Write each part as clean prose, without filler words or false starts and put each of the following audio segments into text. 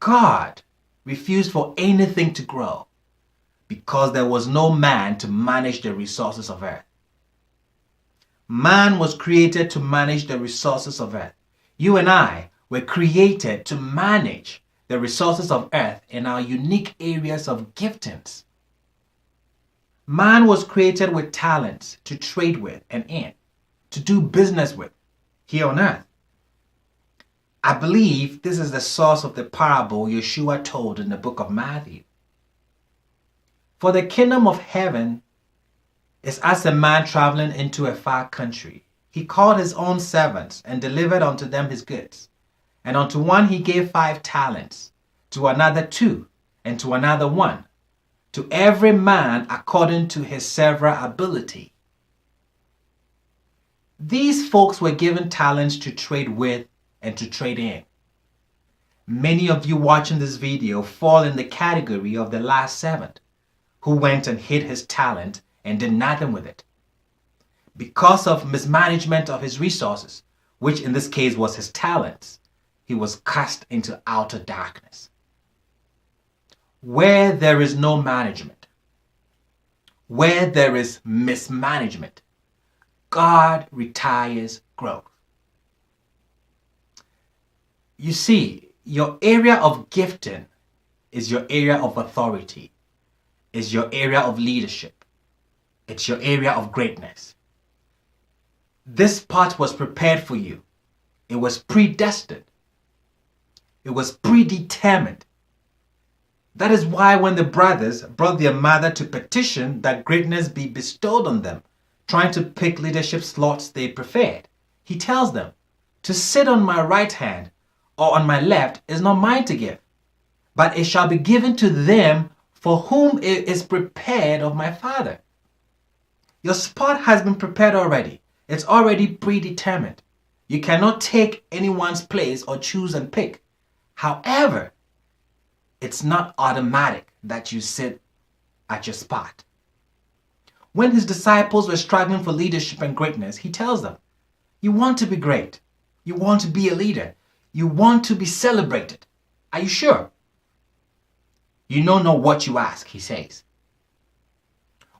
God refused for anything to grow because there was no man to manage the resources of earth. Man was created to manage the resources of earth. You and I were created to manage the resources of earth in our unique areas of giftings. Man was created with talents to trade with and in, to do business with here on earth. I believe this is the source of the parable Yeshua told in the book of Matthew. For the kingdom of heaven is as a man traveling into a far country. He called his own servants and delivered unto them his goods. And unto one he gave 5 talents, to another 2, and to another 1, to every man according to his several ability. These folks were given talents to trade with and to trade in. Many of you watching this video fall in the category of the last servant who went and hid his talent and did nothing with it. Because of mismanagement of his resources, which in this case was his talents, he was cast into outer darkness. Where there is no management, where there is mismanagement, God retires growth. You see, your area of gifting is your area of authority, is your area of leadership. It's your area of greatness. This part was prepared for you. It was predestined. It was predetermined. That is why when the brothers brought their mother to petition that greatness be bestowed on them, trying to pick leadership slots they preferred, he tells them, to sit on my right hand or on my left is not mine to give, but it shall be given to them for whom it is prepared of my Father. Your spot has been prepared already. It's already predetermined. You cannot take anyone's place or choose and pick. However, it's not automatic that you sit at your spot. When his disciples were struggling for leadership and greatness, he tells them, you want to be great. You want to be a leader. You want to be celebrated. Are you sure? You don't know what you ask, he says.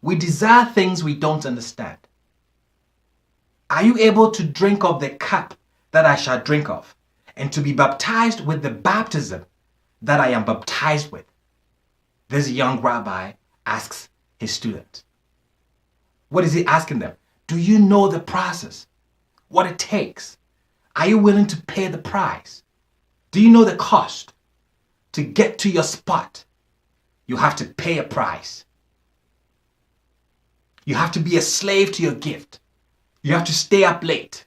We desire things we don't understand. Are you able to drink of the cup that I shall drink of, and to be baptized with the baptism that I am baptized with? This young rabbi asks his students. What is he asking them? Do you know the process? What it takes? Are you willing to pay the price? Do you know the cost? To get to your spot, you have to pay a price. You have to be a slave to your gift. You have to stay up late,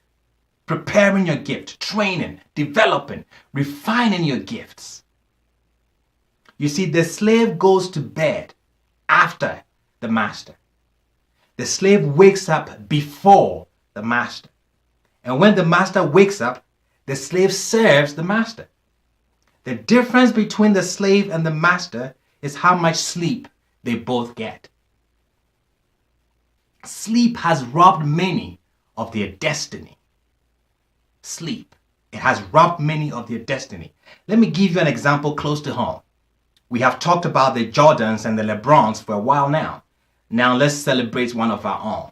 preparing your gift, training, developing, refining your gifts. You see, the slave goes to bed after the master. The slave wakes up before the master. And when the master wakes up, the slave serves the master. The difference between the slave and the master is how much sleep they both get. Sleep has robbed many of their destiny. Sleep. It has robbed many of their destiny. Let me give you an example close to home. We have talked about the Jordans and the LeBrons for a while now. Now let's celebrate one of our own.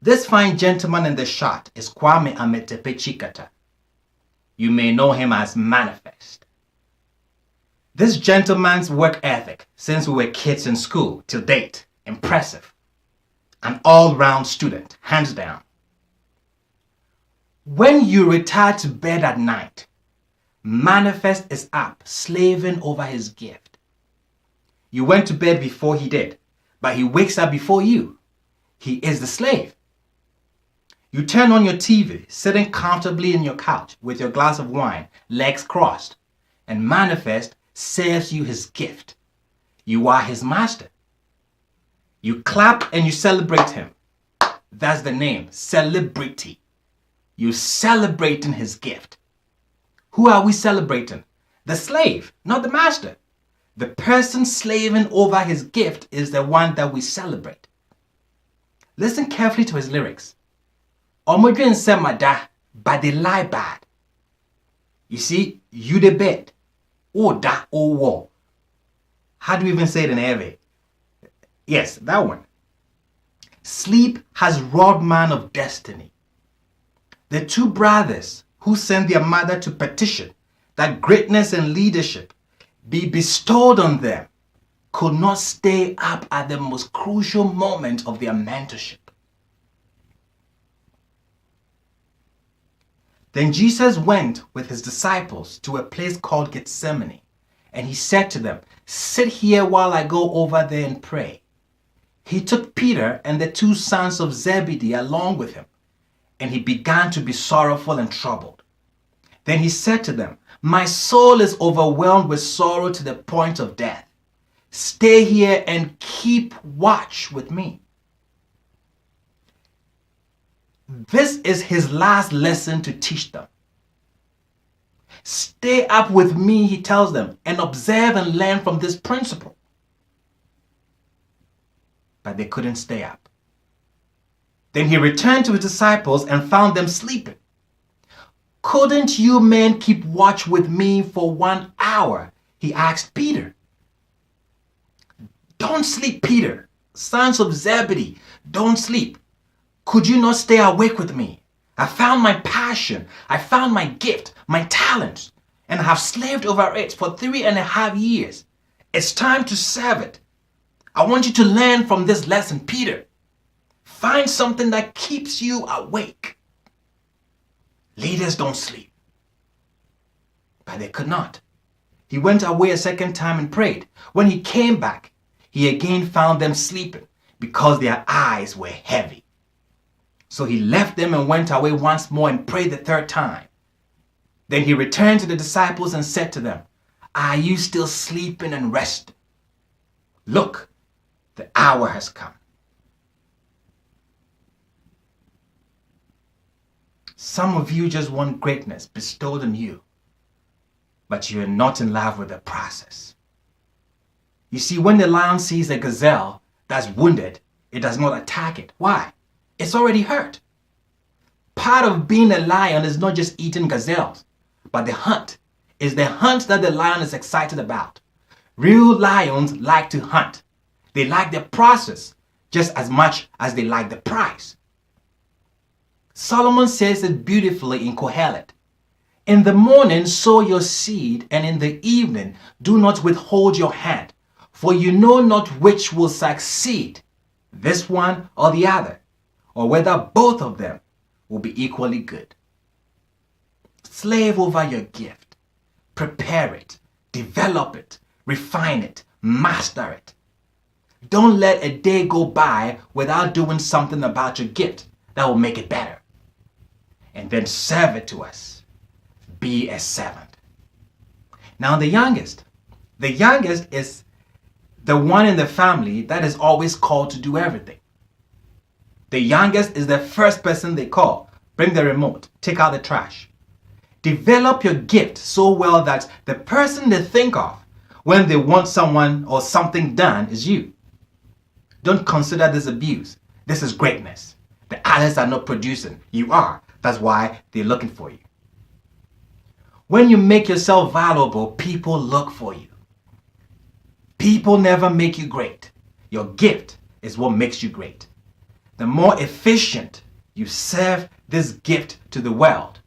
This fine gentleman in the shot is Kwame Ametepe. You may know him as m.anifest. This gentleman's work ethic since we were kids in school till date, impressive. An all-round student, hands down. When you retire to bed at night, m.anifest is up, slaving over his gift. You went to bed before he did, but he wakes up before you. He is the slave. You turn on your TV, sitting comfortably in your couch with your glass of wine, legs crossed, and m.anifest serves you his gift. You are his master. You clap and you celebrate him. That's the name, celebrity. You're celebrating his gift. Who are we celebrating? The slave, not the master. The person slaving over his gift is the one that we celebrate. Listen carefully to his lyrics. Omodwen semada, but they lie bad. You see, you the bed, Oh, da, oh, war. How do we even say it in Ewe? Yes, that one. Sleep has robbed man of destiny. The two brothers who sent their mother to petition that greatness and leadership be bestowed on them could not stay up at the most crucial moment of their mentorship. Then Jesus went with his disciples to a place called Gethsemane, and he said to them, "Sit here while I go over there and pray." He took Peter and the two sons of Zebedee along with him, and he began to be sorrowful and troubled. Then he said to them, "My soul is overwhelmed with sorrow to the point of death. Stay here and keep watch with me." This is his last lesson to teach them. Stay up with me, he tells them, and observe and learn from this principle. But they couldn't stay up. Then he returned to his disciples and found them sleeping. "Couldn't you men keep watch with me for 1 hour?" he asked Peter. "Don't sleep, Peter. Sons of Zebedee, don't sleep. Could you not stay awake with me? I found my passion. I found my gift, my talent, and I have slaved over it for 3.5 years. It's time to serve it. I want you to learn from this lesson, Peter. Find something that keeps you awake." Leaders don't sleep. But they could not. He went away a second time and prayed. When he came back, he again found them sleeping because their eyes were heavy. So he left them and went away once more and prayed the third time. Then he returned to the disciples and said to them, "Are you still sleeping and resting? Look, the hour has come." Some of you just want greatness bestowed on you, but you're not in love with the process. You see, when the lion sees a gazelle that's wounded, it does not attack it. Why? It's already hurt. Part of being a lion is not just eating gazelles, but the hunt. It's the hunt that the lion is excited about. Real lions like to hunt. They like the process just as much as they like the prize. Solomon says it beautifully in Kohelet. "In the morning sow your seed, and in the evening do not withhold your hand, for you know not which will succeed, this one or the other, or whether both of them will be equally good." Slave over your gift. Prepare it, develop it, refine it, master it. Don't let a day go by without doing something about your gift that will make it better. And then serve it to us. Be a servant. Now the youngest is the one in the family that is always called to do everything. The youngest is the first person they call. Bring the remote, take out the trash. Develop your gift so well that the person they think of when they want someone or something done is you. Don't consider this abuse. This is greatness. The others are not producing. You are. That's why they're looking for you. When you make yourself valuable, people look for you. People never make you great. Your gift is what makes you great. The more efficient you serve this gift to the world,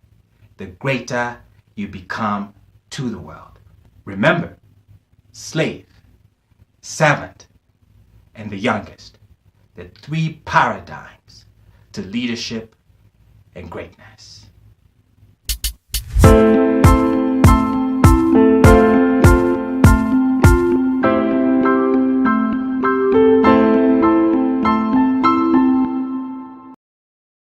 the greater you become to the world. Remember, slave, servant, and the youngest, the 3 paradigms to leadership and greatness.